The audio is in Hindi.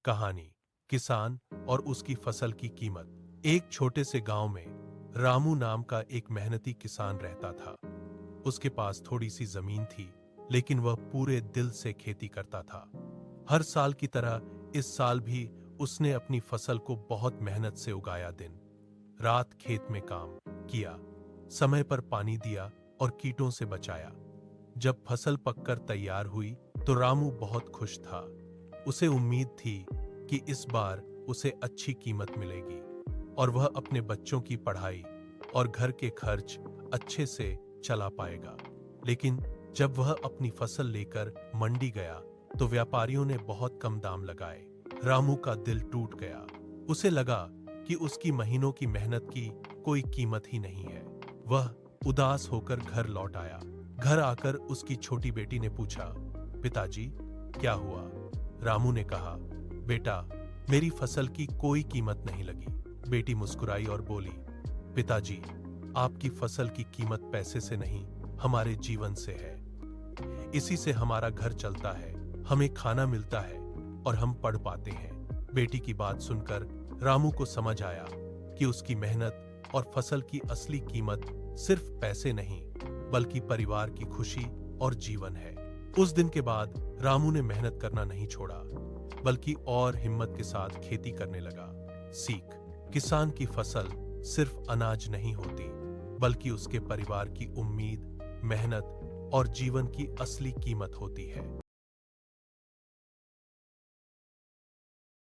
कहानी किसान और उसकी फसल की कीमत। एक छोटे से गांव में रामू नाम का एक मेहनती किसान रहता था। उसके पास थोड़ी सी जमीन थी, लेकिन वह पूरे दिल से खेती करता था। हर साल की तरह इस साल भी उसने अपनी फसल को बहुत मेहनत से उगाया। दिन रात खेत में काम किया, समय पर पानी दिया और कीटों से बचाया। जब फसल पककर तैयार हुई तो रामू बहुत खुश था। उसे उम्मीद थी कि इस बार उसे अच्छी कीमत मिलेगी और वह अपने बच्चों की पढ़ाई और घर के खर्च अच्छे से चला पाएगा। लेकिन जब वह अपनी फसल लेकर मंडी गया तो व्यापारियों ने बहुत कम दाम लगाए। रामू का दिल टूट गया। उसे लगा कि उसकी महीनों की मेहनत की कोई कीमत ही नहीं है। वह उदास होकर घर लौट आया। घर आकर उसकी छोटी बेटी ने पूछा, पिताजी क्या हुआ? रामू ने कहा, बेटा, मेरी फसल की कोई कीमत नहीं लगी। बेटी मुस्कुराई और बोली, पिताजी, आपकी फसल की कीमत पैसे से नहीं, हमारे जीवन से है। इसी से हमारा घर चलता है, हमें खाना मिलता है और हम पढ़ पाते हैं। बेटी की बात सुनकर रामू को समझ आया कि उसकी मेहनत और फसल की असली कीमत सिर्फ पैसे नहीं, बल्कि परिवार की खुशी और जीवन है। उस दिन के बाद रामू ने मेहनत करना नहीं छोड़ा, बल्कि और हिम्मत के साथ खेती करने लगा। सीख: किसान की फसल सिर्फ अनाज नहीं होती, बल्कि उसके परिवार की उम्मीद, मेहनत और जीवन की असली कीमत होती है।